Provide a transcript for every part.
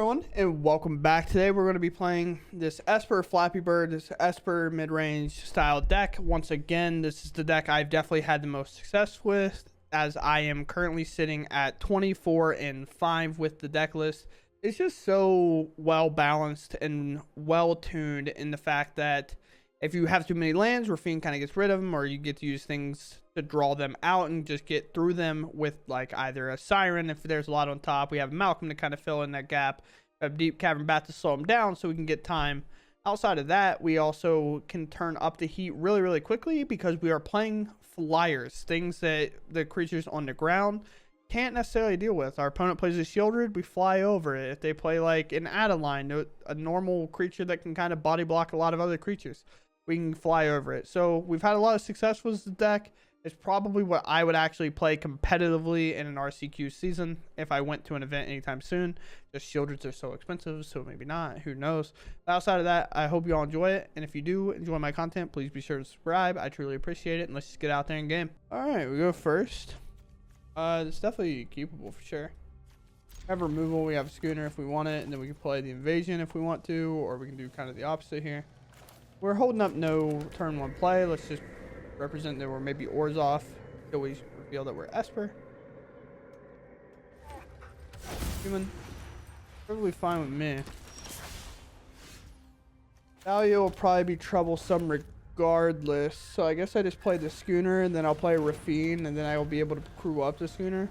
everyone, and welcome back. Today we're going to be playing this Esper Flappy Bird, this Esper mid-range style deck. Once again, this is the deck I've definitely had the most success with, as I am currently sitting at 24-5 with the deck list. It's just so well balanced and well tuned in the fact that if you have too many lands, Rafine kind of gets rid of them, or you get to use things to draw them out and just get through them with like either a Siren if there's a lot on top. We have Malcolm to kind of fill in that gap. We have Deep Cavern Bat to slow them down so we can get time. Outside of that, we also can turn up the heat really, really quickly because we are playing flyers, things that the creatures on the ground can't necessarily deal with. Our opponent plays a Shieldred, we fly over it. If they play like an Adeline, a normal creature that can kind of body block a lot of other creatures, we can fly over it. So we've had a lot of success with the deck. It's probably what I would actually play competitively in an RCQ season if I went to an event anytime soon. Just Shieldreds are so expensive, so maybe not. Who knows? But outside of that, I hope you all enjoy it. And if you do enjoy my content, please be sure to subscribe. I truly appreciate it. And let's just get out there and game. All right, we go first. It's definitely keepable for sure. We have removal. We have a Schooner if we want it. And then we can play the Invasion if we want to. Or we can do kind of the opposite here. We're holding up no turn one play. Let's just represent that we're maybe Oars off until we reveal that we're Esper. Human. Probably fine with me. Value will probably be troublesome regardless. So I guess I just play the Schooner and then I'll play Rafine and then I will be able to crew up the Schooner.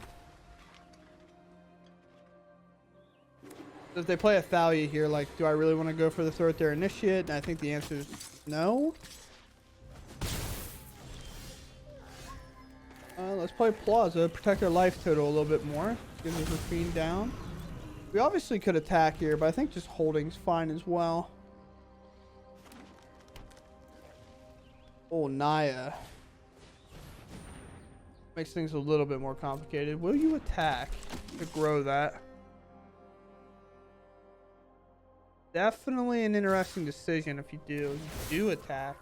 If they play a Thalia here, like, do I really want to go for the throw at their initiate? And I think the answer is no. Let's play Plaza, protect our life total a little bit more. Get the Rafine down. We obviously could attack here, but I think just holding's fine as well. Oh, Naya. Makes things a little bit more complicated. Will you attack to grow that? Definitely an interesting decision if you do. You do attack.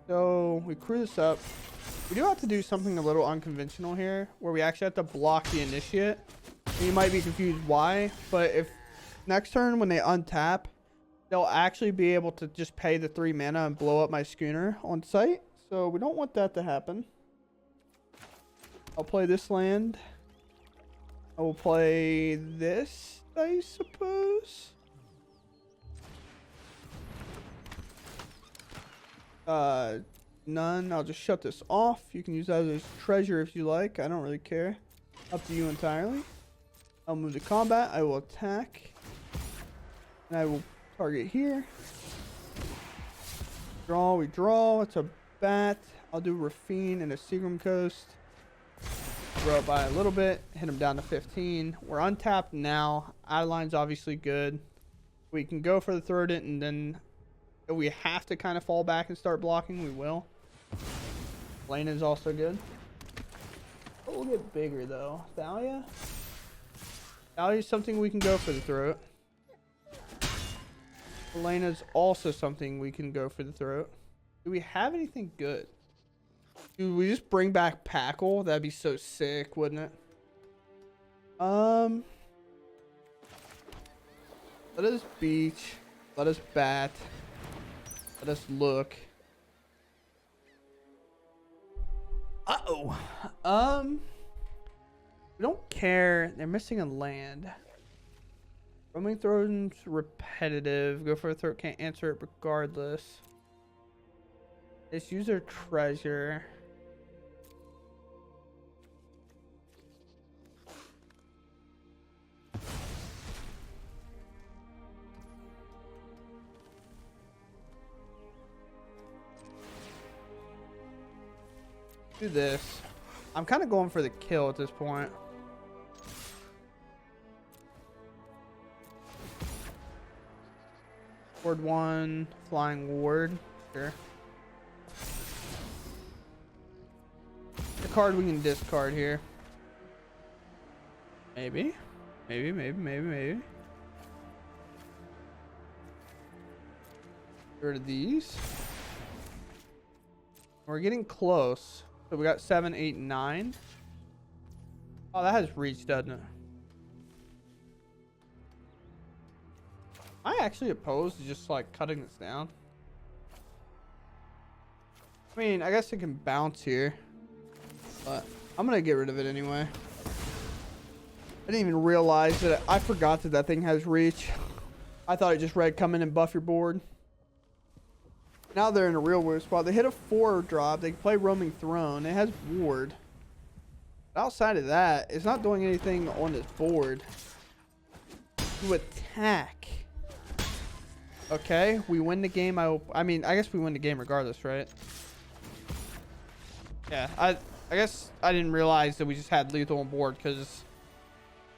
So we crew this up. We do have to do something a little unconventional here, where we actually have to block the initiate. And you might be confused why, but if next turn when they untap, they'll actually be able to just pay the 3 mana and blow up my Schooner on site. So we don't want that to happen. I'll play this land. I will play this, I suppose. None. I'll just shut this off. You can use that as treasure if you like. I don't really care. Up to you entirely. I'll move to combat. I will attack. And I will target here. Draw. We draw. It's a bat. I'll do Rafine and a Seagram Coast. Grow up by a little bit. Hit him down to 15. We're untapped now. Adeline's obviously good. We can go for the third it, and then if we have to kind of fall back and start blocking, we will. Lane is also good. But we'll get bigger though. Thalia? Thalia is something we can go for the throat. Elena's also something we can go for the throat. Do we have anything good? Dude, we just bring back Packle? That'd be so sick, wouldn't it? Let us beach. Let us bat. Let us look. Uh-oh. We don't care. They're missing a land. Roaming throws repetitive. Go for a throat. Can't answer it regardless. Let's use our treasure. Do this. I'm kind of going for the kill at this point. Ward 1, flying ward. Sure. The card we can discard here. Maybe. Maybe. Get rid of these. We're getting close. So we got 7, 8, 9. Oh, that has reach, doesn't it? Am I actually opposed to just like cutting this down? I mean, I guess it can bounce here, but I'm gonna get rid of it anyway. I didn't even realize that. I forgot that that thing has reach. I thought it just read come in and buff your board. Now they're in a real weird spot. They hit a 4 drop. They can play Roaming Throne. It has ward. But outside of that, it's not doing anything on this board to attack. Okay, we win the game. I mean, I guess we win the game regardless, right? Yeah, I guess I didn't realize that we just had lethal on board because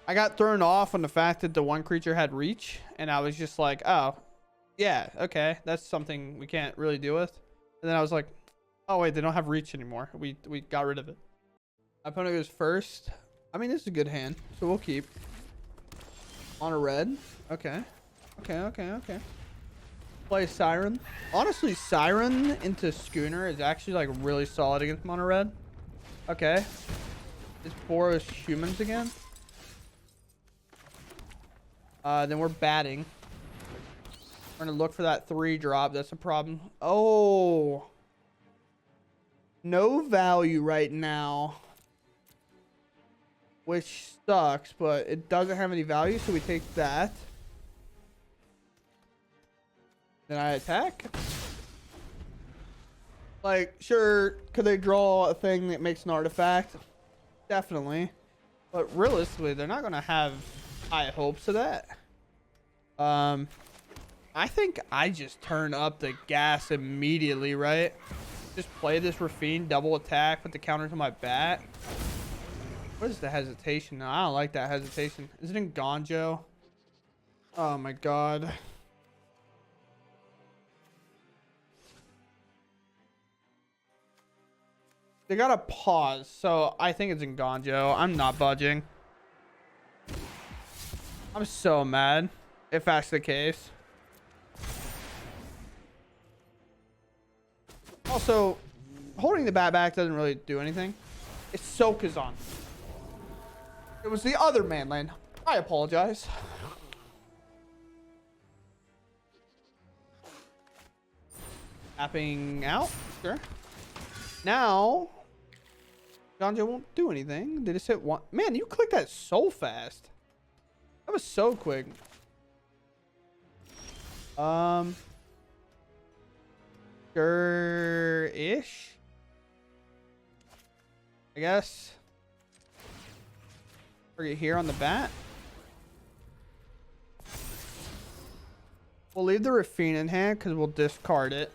I got thrown off on the fact that the one creature had reach, and I was just like, oh, yeah, okay, that's something we can't really deal with. And then I was like, oh wait, they don't have reach anymore. We got rid of it. My opponent goes first. I mean, this is a good hand, so we'll keep. On a red. Okay. Okay. Play Siren. Honestly, Siren into Schooner is actually like really solid against mono red. Okay. It's Boros humans again. Then we're batting. We're gonna look for that 3 drop. That's a problem. Oh. No value right now. Which sucks, but it doesn't have any value, so we take that. Then I attack. Like, sure, could they draw a thing that makes an artifact? Definitely. But realistically, they're not going to have high hopes of that. I think I just turn up the gas immediately, right? Just play this Rafine double attack with the counter to my bat. What is the hesitation? No, I don't like that hesitation. Is it in Gonjo? Oh my god. They got to pause, so I think it's in Gonjo. I'm not budging. I'm so mad if that's the case. Also, holding the bat back doesn't really do anything. It's Sokazon. It was the other man lane. I apologize. Tapping out. Sure. Now, Gonjo won't do anything. They just hit one. Man, you clicked that so fast. That was so quick. Sure-ish. I guess. Target here on the bat. We'll leave the Rafine in hand because we'll discard it.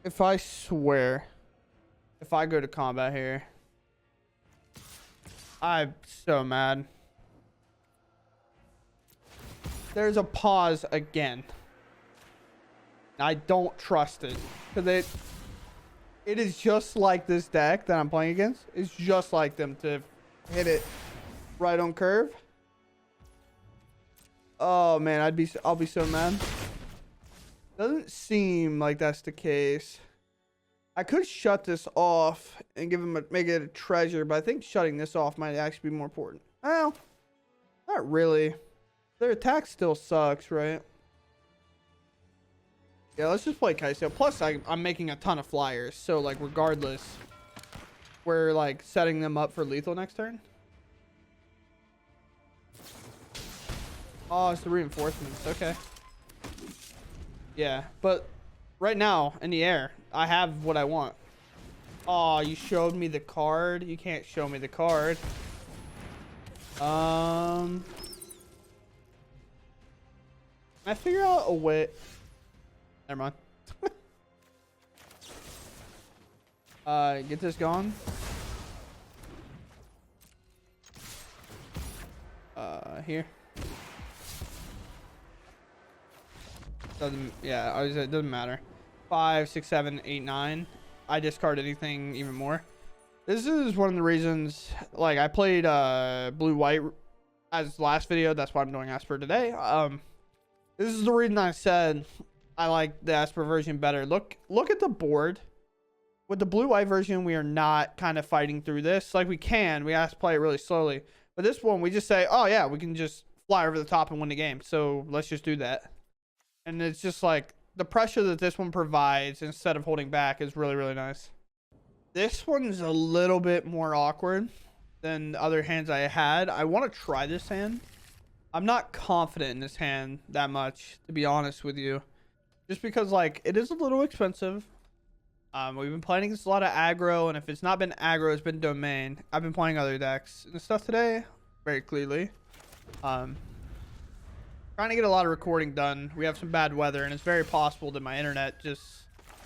If I swear, if I go to combat here, I'm so mad. There's a pause again. I don't trust it because it is just like this deck that I'm playing against. It's just like them to hit it right on curve. Oh man, I'll be so mad. Doesn't seem like that's the case. I could shut this off and make it a treasure, but I think shutting this off might actually be more important. Well, not really. Their attack still sucks, right? Yeah, let's just play Kai'Sa. Plus, I'm making a ton of flyers, so like regardless, we're like setting them up for lethal next turn. Oh, it's the reinforcements. Okay. Yeah, but right now in the air, I have what I want. Oh, you showed me the card. You can't show me the card. Can I figure out a way? Never mind. Get this going. Here. Doesn't, yeah, it doesn't matter. 5, 6, 7, 8, 9. I discard anything even more. This is one of the reasons, like, I played blue white as the last video, that's why I'm doing Esper today. This is the reason I said I like the Esper version better. Look at the board. With the blue-white version, we are not kind of fighting through this. Like, we have to play it really slowly. But this one, we just say, oh yeah, we can just fly over the top and win the game. So let's just do that. And it's just like the pressure that this one provides instead of holding back is really, really nice. This one's a little bit more awkward than the other hands I had. I want to try this hand. I'm not confident in this hand that much, to be honest with you. Just because, like, it is a little expensive. We've been playing against a lot of aggro, and if it's not been aggro, it's been domain. I've been playing other decks and stuff today, very clearly. Trying to get a lot of recording done. We have some bad weather, and it's very possible that my internet just,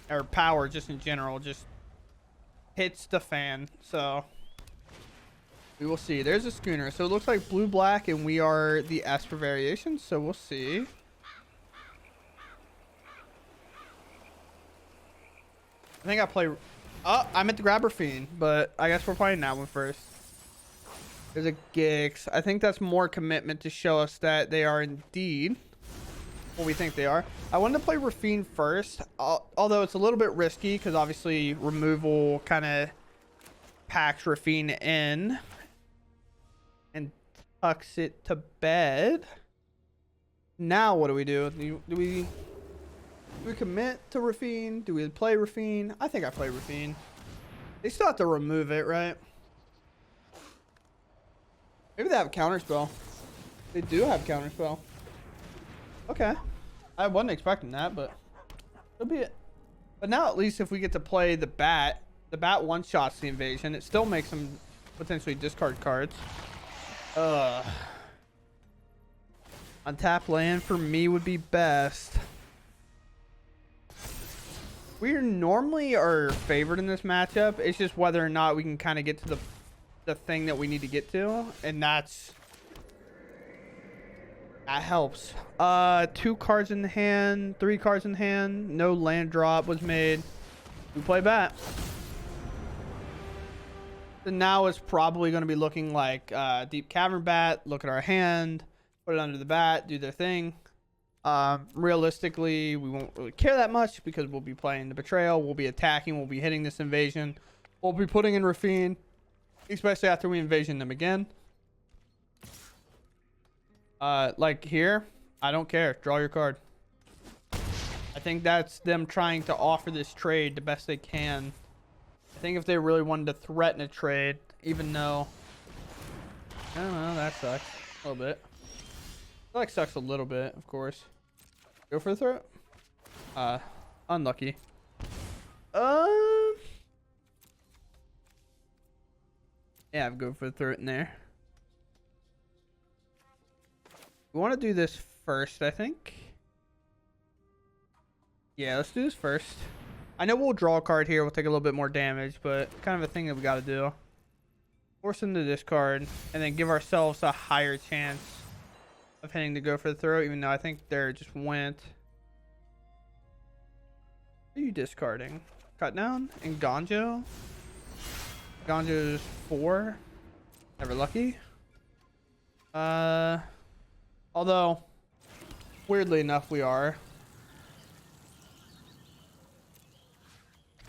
or power just in general, just hits the fan. So we will see. There's a schooner. So it looks like blue-black, and we are the Esper variation. So we'll see. I think I play. Oh, I meant to grab Rafine, but I guess we're playing that one first. There's a Gix. I think that's more commitment to show us that they are indeed what we think they are. I wanted to play Rafine first, although it's a little bit risky because obviously removal kind of packs Rafine in and tucks it to bed. Now what do we do? Do we commit to Rafine? Do we play Rafine? I think I play Rafine. They still have to remove it, right? Maybe they have counterspell. They do have counterspell. Okay. I wasn't expecting that, but it'll be it. But now at least if we get to play the bat one-shots the invasion. It still makes them potentially discard cards. Untap land for me would be best. We normally are favored in this matchup. It's just whether or not we can kind of get to the thing that we need to get to, and that helps. 2 cards in the hand, 3 cards in hand. No land drop was made. We play bat. So now it's probably going to be looking like Deep Cavern bat. Look at our hand, put it under the bat, do their thing. Realistically, we won't really care that much because we'll be playing the Betrayal. We'll be attacking. We'll be hitting this invasion. We'll be putting in Rafine, especially after we invasion them again. Like here, I don't care. Draw your card. I think that's them trying to offer this trade the best they can. I think if they really wanted to threaten a trade, even though, I don't know, that sucks a little bit. Like sucks a little bit, of course. Go for the throat. Unlucky. Yeah, I've go for the throat in there. We want to do this first, I think. Yeah, let's do this first. I know we'll draw a card here. We'll take a little bit more damage, but kind of a thing that we got to do. Force them to discard, and then give ourselves a higher chance of hitting to go for the throw, even though I think there just went. What are you discarding? Cut down and Gonjo. Gonjo's 4. Never lucky. Although weirdly enough we are.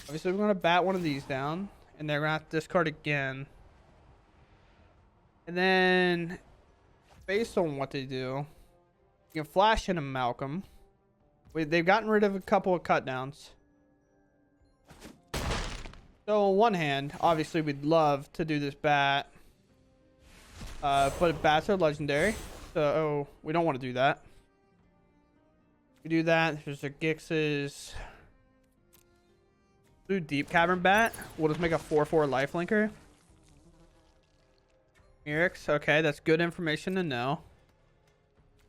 Obviously we're gonna bat one of these down, and they're gonna have to discard again. And then based on what they do, you can flash in a Malcolm. They've gotten rid of a couple of cut downs. So on one hand, obviously we'd love to do this bat. But bats are legendary. So we don't want to do that. We do that. There's a Gix's Blue Deep Cavern bat. We'll just make a 4/4 lifelinker. Mirix, okay, that's good information to know.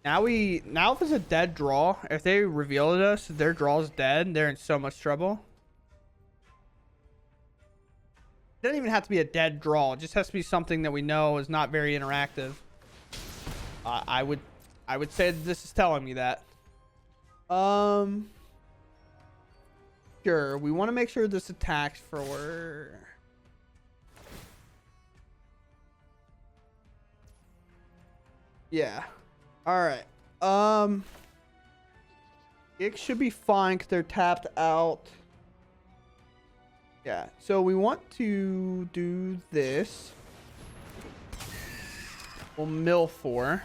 Now if it's a dead draw, if they reveal to us their draw's dead, they're in so much trouble. It doesn't even have to be a dead draw. It just has to be something that we know is not very interactive. I would say that this is telling me that. Sure, we want to make sure this attacks for. Yeah. All right. It should be fine because they're tapped out. Yeah. So we want to do this. We'll mill 4.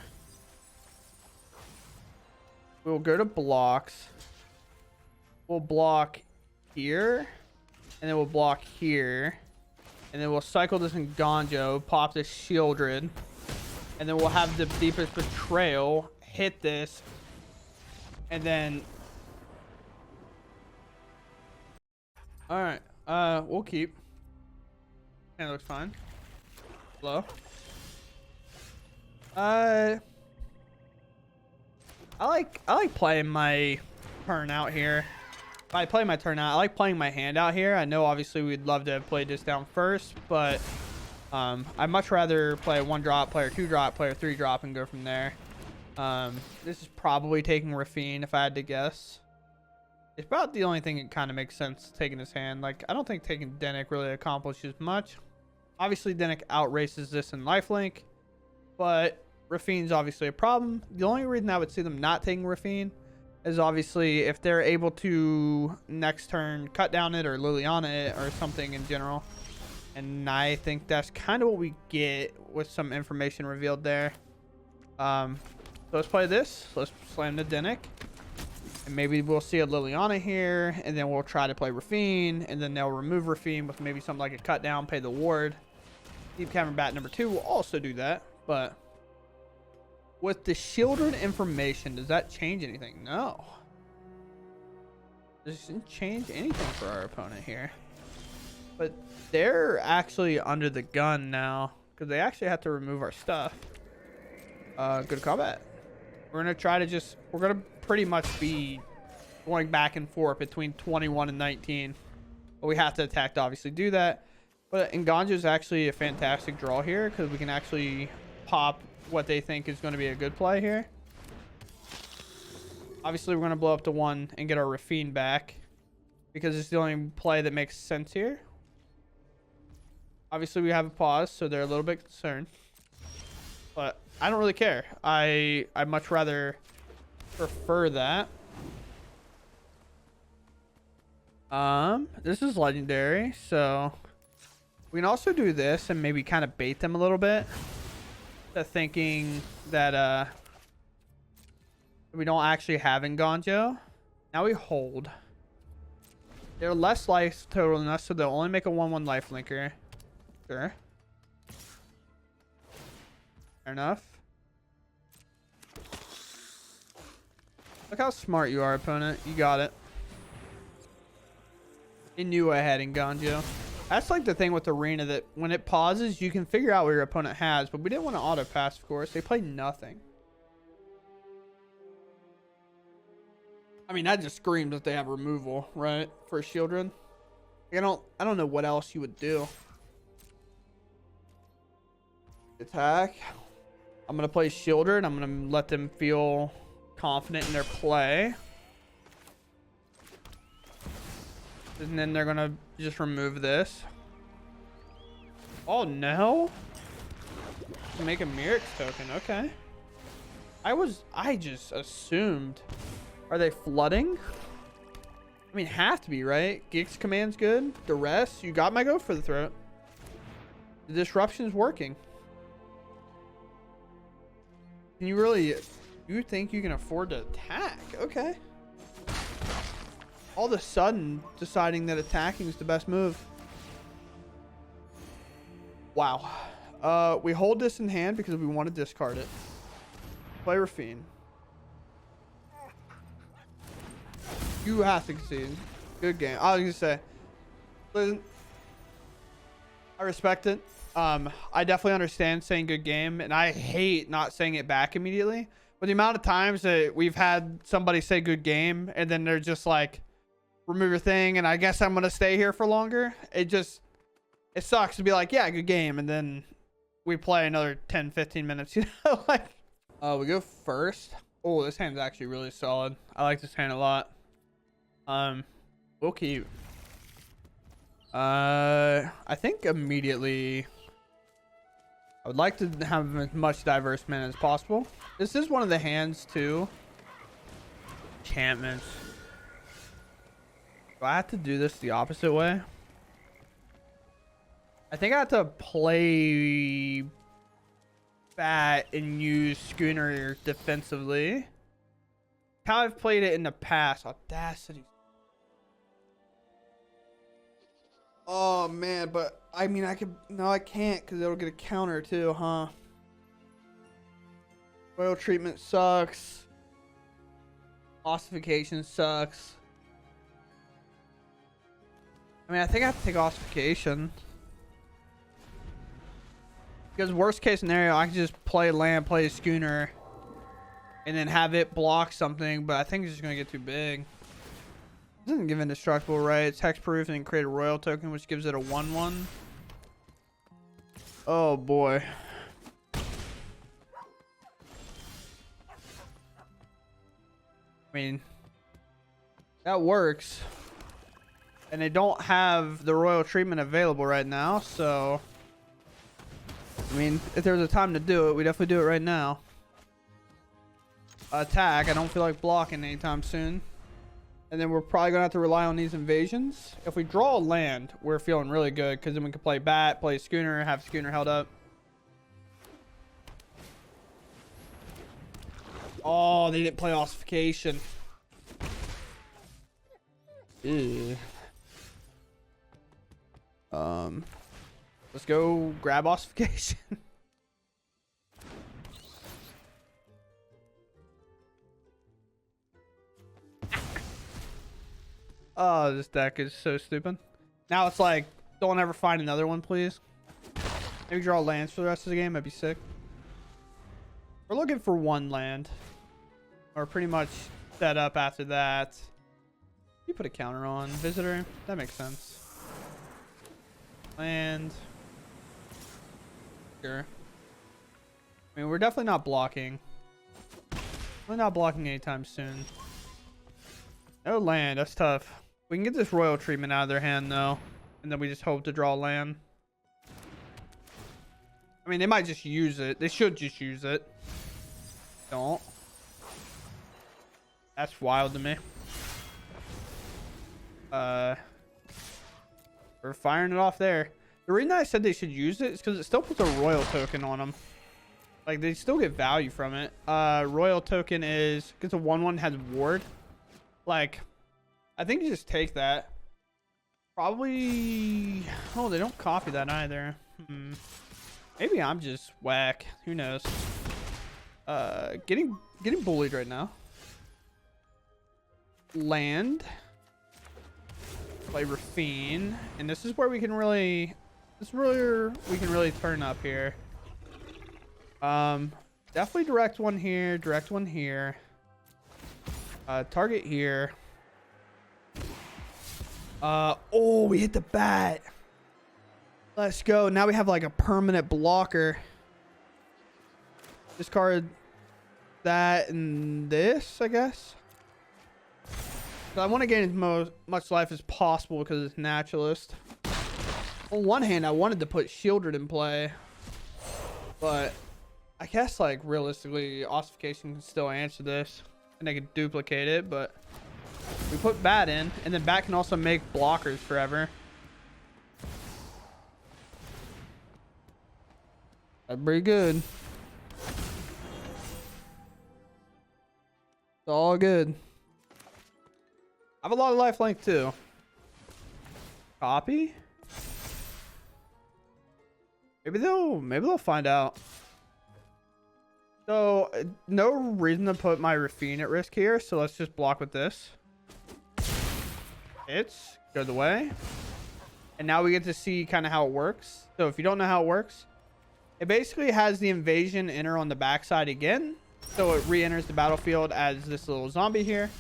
We'll go to blocks. We'll block here. And then we'll block here. And then we'll cycle this in Gonjo. Pop this Shieldred. And then we'll have the Deepest Betrayal hit this. And then... Alright. We'll keep. And it looks fine. Hello. I like playing my turn out here. If I play my turn out, I like playing my hand out here. I know obviously we'd love to play this down first, but I'd much rather play a 1-drop, play a 2-drop, play a 3-drop, and go from there. This is probably taking Rafine if I had to guess. It's about the only thing that kind of makes sense taking his hand. Like, I don't think taking Dennick really accomplishes much. Obviously, Dennick outraces this in lifelink, but Rafine's obviously a problem. The only reason I would see them not taking Rafine is obviously if they're able to next turn cut down it or Liliana it or something in general. And I think that's kind of what we get with some information revealed there. So let's play this. Let's slam the Dennick. And maybe we'll see a Liliana here. And then we'll try to play Rafine. And then they'll remove Rafine with maybe something like a cut down, pay the ward. Deep Cavern Bat number 2 will also do that. But with the shielded information, does that change anything? No. This doesn't change anything for our opponent here. But they're actually under the gun now because they actually have to remove our stuff. Good combat. We're going to try to just... We're going to pretty much be going back and forth between 21 and 19. But we have to attack to obviously do that. But Nganju is actually a fantastic draw here because we can actually pop what they think is going to be a good play here. Obviously, we're going to blow up to 1 and get our Rafine back because it's the only play that makes sense here. Obviously, we have a pause, so they're a little bit concerned. But I don't really care. I much rather prefer that. This is legendary, so we can also do this and maybe kind of bait them a little bit. Thinking that we don't actually have Nganjo. Now we hold. They're less life total than us, so they'll only make a 1/1 life linker. Sure. Fair enough. Look how smart you are, opponent. You got it. You knew I had Nganjo. That's like the thing with Arena, that when it pauses, you can figure out what your opponent has, but we didn't want to auto pass, of course. They played nothing. I mean, that just screams that they have removal, right? For a Shieldred. I don't know what else you would do. Attack. I'm gonna play Shieldred. I'm gonna let them feel confident in their play. And then they're gonna just remove this. Oh no! Make a Mirix token. Okay. I just assumed. Are they flooding? I mean, have to be, right? Gig's command's good. Duress. You got my go for the throat. The disruption's working. Can you really? You think you can afford to attack? Okay. All of a sudden deciding that attacking is the best move. Wow. We hold this in hand because we want to discard it. Play Rafine. You have to concede. Good game. I was gonna say, listen, I respect it. I definitely understand saying good game, and I hate not saying it back immediately. But the amount of times that we've had somebody say good game and then they're just like, remove your thing and I guess I'm gonna stay here for longer. It sucks to be like, yeah, good game, and then we play another 10-15 minutes, you know. Like, we go first. Oh, this hand's actually really solid. I like this hand a lot. We'll keep. I think immediately I would like to have as much diverse mana as possible. This is one of the hands too. Enchantments. Do I have to do this the opposite way? I think I have to play bat and use Schooner defensively. How I've played it in the past. Audacity. Oh man, but I mean I could. No, I can't because it'll get a counter too, huh? Oil treatment sucks. Ossification sucks. I mean, I think I have to take ossification. Because worst case scenario, I can just play land, play a Schooner, and then have it block something, but I think it's just going to get too big. It doesn't give indestructible, right? It's hexproof and then create a royal token, which gives it a 1/1. Oh boy. I mean, that works. And they don't have the royal treatment available right now, so I mean, if there was a time to do it, we definitely do it right now. Attack. I don't feel like blocking anytime soon. And then we're probably going to have to rely on these invasions. If we draw a land, we're feeling really good because then we can play bat, play Schooner, have Schooner held up. Oh, they didn't play ossification. Ew. Let's go grab ossification. Oh, this deck is so stupid. Now it's like, don't ever find another one, please. Maybe draw lands for the rest of the game. That'd be sick. We're looking for one land. Or pretty much set up after that. You put a counter on visitor. That makes sense. Land. Sure. I mean, we're definitely not blocking. We're not blocking anytime soon. No land. That's tough. We can get this royal treatment out of their hand, though. And then we just hope to draw land. I mean, they might just use it. They should just use it. Don't. That's wild to me. We're firing it off there. The reason I said they should use it is because it still puts a royal token on them. Like, they still get value from it. Royal token is... gets a 1/1, has ward. Like, I think you just take that. Probably... oh, they don't copy that either. Maybe I'm just whack. Who knows? Getting bullied right now. Land. Play Rafine. And this is where we can really... this is where we can really turn up here. Definitely direct one here. Direct one here. Target here. Oh, we hit the bat. Let's go. Now we have like a permanent blocker. Discard that and this, I guess. So I want to gain as much life as possible because it's naturalist. On one hand, I wanted to put Shieldred in play, but I guess like realistically, ossification can still answer this, and they can duplicate it. But we put bat in, and then bat can also make blockers forever. That's pretty good. It's all good. I have a lot of lifelink too. Copy. Maybe they'll find out. So no reason to put my Rafine at risk here. So let's just block with this. It's go the way. And now we get to see kind of how it works. So if you don't know how it works, it basically has the invasion enter on the backside again. So it re-enters the battlefield as this little zombie here.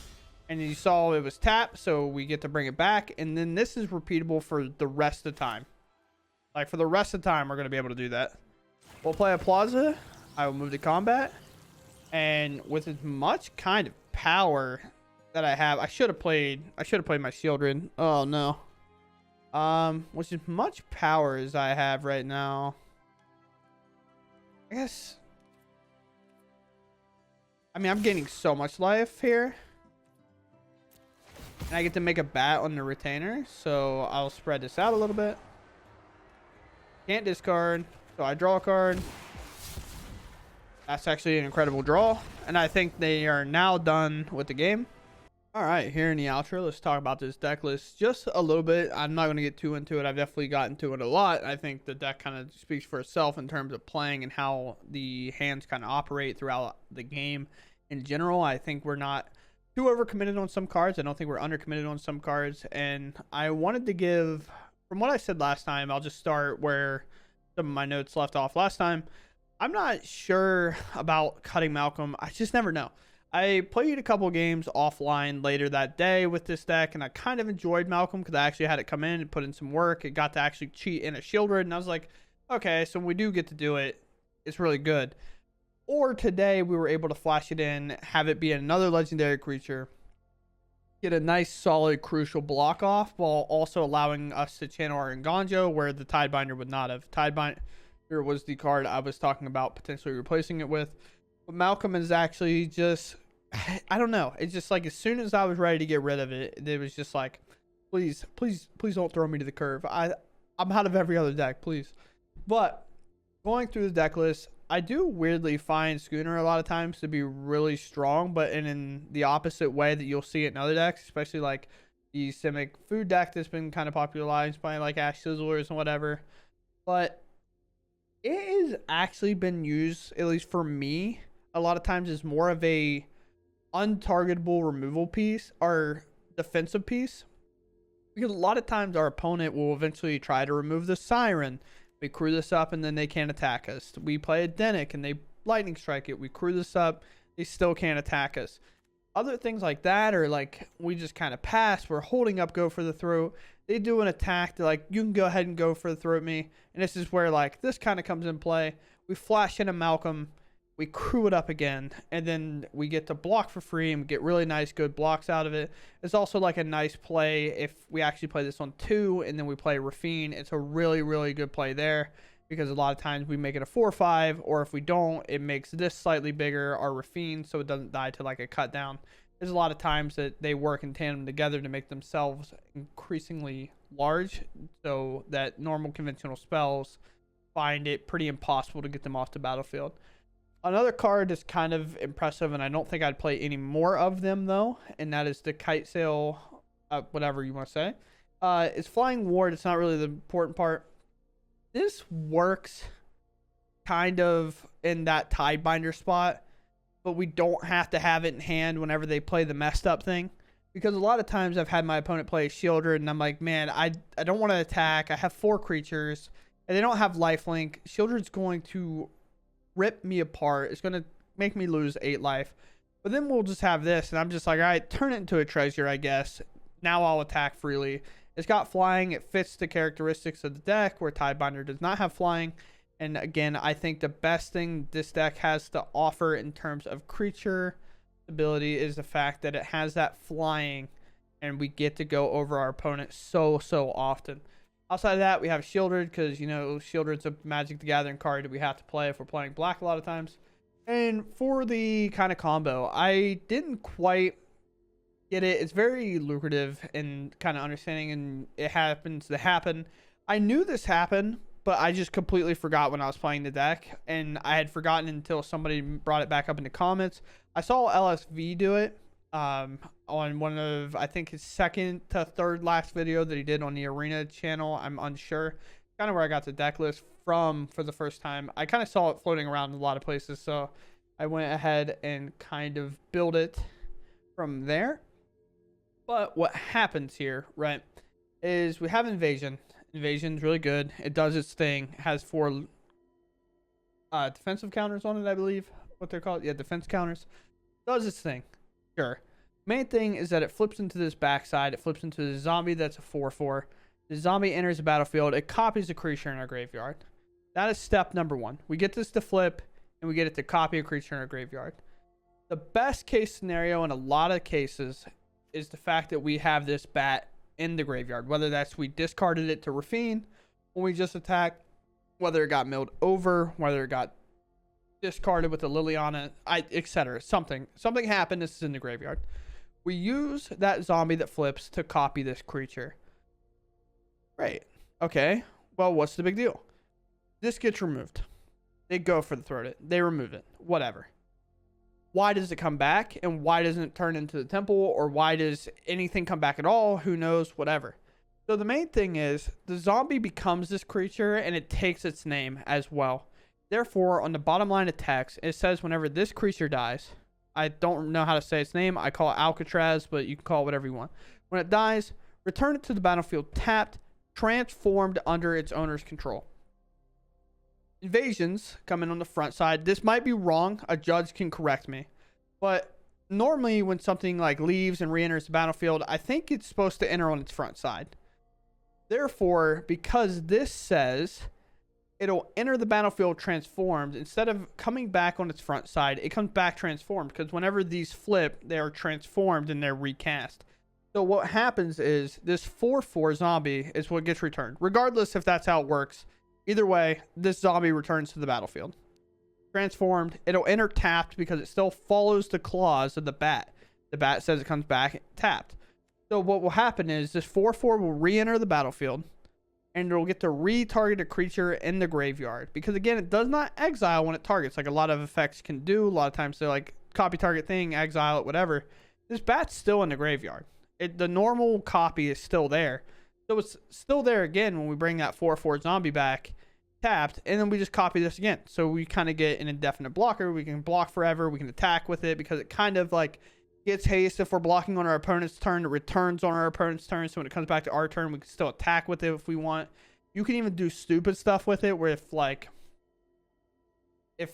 And you saw it was tapped, so we get to bring it back. And then this is repeatable for the rest of the time. Like, for the rest of the time, we're going to be able to do that. We'll play a Plaza. I will move to combat. And with as much kind of power that I have, I should have played my Shieldred. Oh, no. With as much power as I have right now, I guess. I mean, I'm gaining so much life here. And I get to make a bat on the retainer. So I'll spread this out a little bit. Can't discard. So I draw a card. That's actually an incredible draw. And I think they are now done with the game. All right, here in the outro, let's talk about this deck list just a little bit. I'm not going to get too into it. I've definitely gotten to it a lot. I think the deck kind of speaks for itself in terms of playing and how the hands kind of operate throughout the game in general. I think we're not too overcommitted on some cards. I don't think we're undercommitted on some cards. And I wanted to give, from what I said last time, I'll just start where some of my notes left off last time. I'm not sure about cutting Malcolm. I just never know. I played a couple games offline later that day with this deck, and I kind of enjoyed Malcolm because I actually had it come in and put in some work. It got to actually cheat in a Shieldred, and I was like, okay, so when we do get to do it, it's really good. Or today, we were able to flash it in, have it be another legendary creature, get a nice, solid, crucial block off, while also allowing us to channel our Nganjo, where the Tidebinder would not have. Tidebinder was the card I was talking about potentially replacing it with. But Malcolm is actually just, I don't know. It's just like as soon as I was ready to get rid of it, it was just like, please don't throw me to the curve. I'm out of every other deck, please. But going through the deck list, I do weirdly find Schooner a lot of times to be really strong, but in the opposite way that you'll see it in other decks, especially like the Simic food deck that's been kind of popularized by like Ash Sizzlers and whatever. But it has actually been used, at least for me, a lot of times is more of a untargetable removal piece or defensive piece, because a lot of times our opponent will eventually try to remove the Siren. We crew this up and then they can't attack us. We play a Denic and they lightning strike it. We crew this up, they still can't attack us. Other things like that, or like we just kind of pass, we're holding up, go for the throat. They do an attack, they're like, you can go ahead and go for the throat me. And this is where like this kind of comes in play. We flash in a Malcolm, we crew it up again, and then we get to block for free and get really nice, good blocks out of it. It's also like a nice play if we actually play this on 2 and then we play Rafine. It's a really, really good play there, because a lot of times we make it a 4/5, or if we don't, it makes this slightly bigger, our Rafine, so it doesn't die to like a cut down. There's a lot of times that they work in tandem together to make themselves increasingly large, so that normal conventional spells find it pretty impossible to get them off the battlefield. Another card is kind of impressive, and I don't think I'd play any more of them though, and that is the Kite Sail, whatever you want to say. It's Flying Ward. It's not really the important part. This works kind of in that Tidebinder spot, but we don't have to have it in hand whenever they play the messed up thing, because a lot of times I've had my opponent play a Shieldred and I'm like, man, I don't want to attack. I have 4 creatures and they don't have lifelink. Shieldred's going to rip me apart. It's going to make me lose 8 life. But then we'll just have this, and I'm just like, all right, turn it into a treasure, I guess. Now I'll attack freely. It's got flying. It fits the characteristics of the deck, where Tidebinder does not have flying. And again, I think the best thing this deck has to offer in terms of creature ability is the fact that it has that flying, and we get to go over our opponent so often. Outside of that, we have Shieldred, because, you know, Shieldred's a Magic the Gathering card that we have to play if we're playing black a lot of times. And for the kind of combo, I didn't quite get it. It's very lucrative in kind of understanding, and it happens to happen. I knew this happened, but I just completely forgot when I was playing the deck, and I had forgotten until somebody brought it back up in the comments. I saw LSV do it on one of, I think, his second to third last video that he did on the Arena channel. I'm unsure. Kind of where I got the deck list from for the first time. I kind of saw it floating around in a lot of places, so I went ahead and kind of built it from there. But what happens here, right, is we have Invasion. Invasion's really good. It does its thing. It has 4 defensive counters on it, I believe. What they're called? Yeah, defense counters. Does its thing. Sure. Main thing is that it flips into this backside. It flips into the zombie that's a 4/4. The zombie enters the battlefield. It copies a creature in our graveyard. That is step number 1. We get this to flip, and we get it to copy a creature in our graveyard. The best case scenario in a lot of cases is the fact that we have this bat in the graveyard. Whether that's we discarded it to Rafine when we just attacked, whether it got milled over, whether it got discarded with a Liliana, etc. Something happened. This is in the graveyard. We use that zombie that flips to copy this creature. Great. Okay. Well, what's the big deal? This gets removed. They go for the throat it. They remove it. Whatever. Why does it come back? And why doesn't it turn into the temple? Or why does anything come back at all? Who knows? Whatever. So the main thing is the zombie becomes this creature and it takes its name as well. Therefore, on the bottom line of text, it says whenever this creature dies, I don't know how to say its name. I call it Alcatraz, but you can call it whatever you want. When it dies, return it to the battlefield tapped, transformed under its owner's control. Invasions come in on the front side. This might be wrong. A judge can correct me. But normally when something like leaves and re-enters the battlefield, I think it's supposed to enter on its front side. Therefore, because this says it'll enter the battlefield transformed, instead of coming back on its front side, it comes back transformed, because whenever these flip, they are transformed and they're recast. So what happens is this 4/4 zombie is what gets returned. Regardless if that's how it works, either way, this zombie returns to the battlefield. Transformed, it'll enter tapped because it still follows the clause of the bat. The bat says it comes back tapped. So what will happen is this 4/4 will re-enter the battlefield, and it'll get to re-target a creature in the graveyard. Because again, it does not exile when it targets, like a lot of effects can do. A lot of times they're like copy target thing, exile it, whatever. This bat's still in the graveyard. The normal copy is still there. So it's still there again when we bring that 4/4 zombie back tapped, and then we just copy this again. So we kind of get an indefinite blocker. We can block forever. We can attack with it because it kind of like gets haste if we're blocking on our opponent's turn. It returns on our opponent's turn. So when it comes back to our turn, we can still attack with it if we want. You can even do stupid stuff with it where if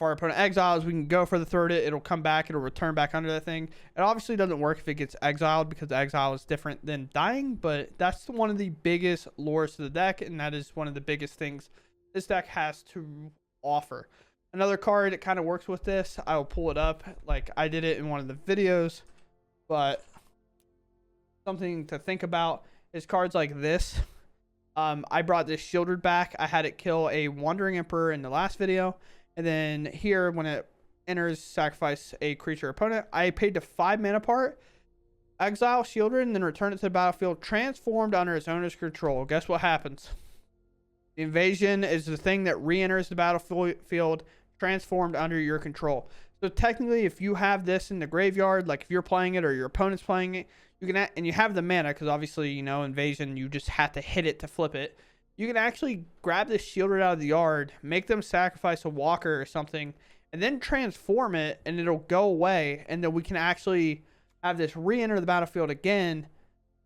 our opponent exiles, we can go for the throat it. It'll come back. It'll return back under that thing. It obviously doesn't work if it gets exiled because exile is different than dying. But that's one of the biggest lures to the deck. And that is one of the biggest things this deck has to offer. Another card that kind of works with this, I will pull it up. Like I did it in one of the videos. But something to think about is cards like this. I brought this Shieldred back. I had it kill a Wandering Emperor in the last video. And then here, when it enters, sacrifice a creature opponent. I paid to 5 mana part, exile Shieldred, and then return it to the battlefield, transformed under its owner's control. Guess what happens? The invasion is the thing that re-enters the battlefield, transformed under your control. So technically, if you have this in the graveyard, like if you're playing it or your opponent's playing it, you can, and you have the mana, because obviously, you know, invasion, you just have to hit it to flip it. You can actually grab this Shieldred out of the yard, make them sacrifice a walker or something, and then transform it, and it'll go away. And then we can actually have this re-enter the battlefield again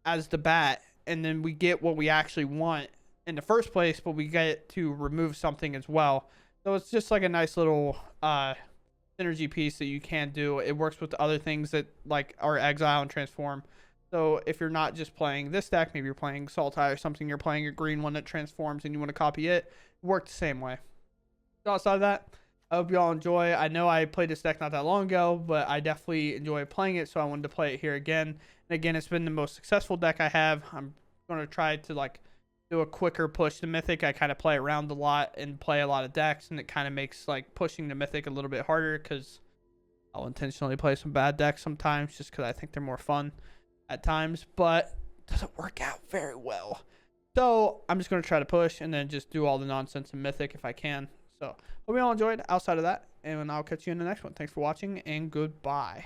as the bat, and then we get what we actually want in the first place, but we get to remove something as well. So it's just like a nice little synergy piece that you can do. It works with other things that like are exile and transform. So if you're not just playing this deck, maybe you're playing Sultai or something, you're playing a green one that transforms and you want to copy it, it works the same way. So outside of that, I hope you all enjoy. I know I played this deck not that long ago, but I definitely enjoy playing it, so I wanted to play it here again. And again, it's been the most successful deck I have. I'm going to try to like do a quicker push to Mythic. I kind of play around a lot and play a lot of decks, and it kind of makes like pushing to Mythic a little bit harder because I'll intentionally play some bad decks sometimes just because I think they're more fun at times, but it doesn't work out very well. So I'm just going to try to push and then just do all the nonsense in Mythic if I can. So hope you all enjoyed outside of that, and I'll catch you in the next one. Thanks for watching, and goodbye.